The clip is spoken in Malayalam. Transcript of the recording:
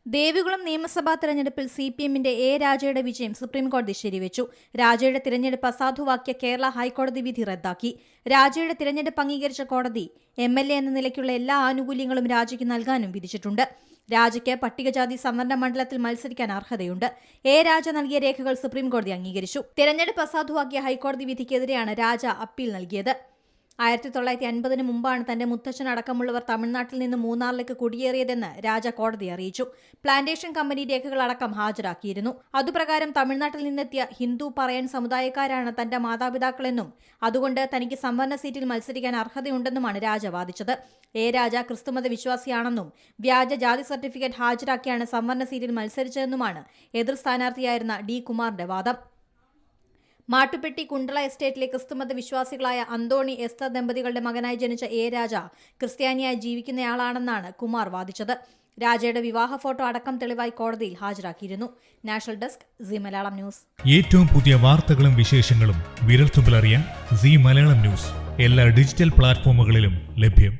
ദേവികുളം നിയമസഭാ തെരഞ്ഞെടുപ്പിൽ സിപിഎമ്മിന്റെ എ രാജയുടെ വിജയം സുപ്രീംകോടതി ശരിവെച്ചു. രാജയുടെ തിരഞ്ഞെടുപ്പ് അസാധുവാക്കിയ കേരള ഹൈക്കോടതി വിധി റദ്ദാക്കി. രാജയുടെ തിരഞ്ഞെടുപ്പ് അംഗീകരിച്ച കോടതി എംഎൽഎ എന്ന നിലയ്ക്കുള്ള എല്ലാ ആനുകൂല്യങ്ങളും രാജയ്ക്ക് നൽകാനും വിധിച്ചിട്ടുണ്ട്. രാജയ്ക്ക് പട്ടികജാതി സംവരണ മണ്ഡലത്തിൽ മത്സരിക്കാൻ അർഹതയുണ്ട്. എ രാജ നൽകിയ രേഖകൾ സുപ്രീംകോടതി അംഗീകരിച്ചു. തിരഞ്ഞെടുപ്പ് അസാധുവാക്കിയ ഹൈക്കോടതി വിധിക്കെതിരെയാണ് രാജ അപ്പീൽ നൽകിയത്. 1950 മുമ്പാണ് തന്റെ മുത്തച്ഛൻ അടക്കമുള്ളവർ തമിഴ്നാട്ടിൽ നിന്ന് മൂന്നാറിലേക്ക് കുടിയേറിയതെന്ന് രാജ കോടതിയെ അറിയിച്ചു. പ്ലാന്റേഷൻ കമ്പനി രേഖകളടക്കം ഹാജരാക്കിയിരുന്നു. അതുപ്രകാരം തമിഴ്നാട്ടിൽ നിന്നെത്തിയ ഹിന്ദു പറയൻ സമുദായക്കാരാണ് തന്റെ മാതാപിതാക്കളെന്നും അതുകൊണ്ട് തനിക്ക് സംവരണ സീറ്റിൽ മത്സരിക്കാൻ അർഹതയുണ്ടെന്നുമാണ് രാജ വാദിച്ചത്. എ രാജ ക്രിസ്തുമത വിശ്വാസിയാണെന്നും വ്യാജ ജാതി സർട്ടിഫിക്കറ്റ് ഹാജരാക്കിയാണ് സംവരണ സീറ്റിൽ മത്സരിച്ചതെന്നുമാണ് എതിർ സ്ഥാനാർത്ഥിയായിരുന്ന ഡി കുമാറിന്റെ വാദം. മാട്ടുപ്പെട്ടി കുണ്ടള എസ്റ്റേറ്റിലെ ക്രിസ്തുമത വിശ്വാസികളായ അന്തോണി എസ്തർ ദമ്പതികളുടെ മകനായി ജനിച്ച എ രാജ ക്രിസ്ത്യാനിയായി ജീവിക്കുന്നയാളാണെന്നാണ് കുമാർ വാദിച്ചത്. രാജയുടെ വിവാഹ ഫോട്ടോ അടക്കം തെളിവായി കോടതിയിൽ ഹാജരാക്കിയിരുന്നു. National desk C Malayalam news. ഏറ്റവും പുതിയ വാർത്തകളും വിശേഷങ്ങളും വിരൽത്തുമ്പിലറിയാൻ സി മലയാളം ന്യൂസ് എല്ലാ ഡിജിറ്റൽ പ്ലാറ്റ്ഫോമുകളിലും ലഭ്യം.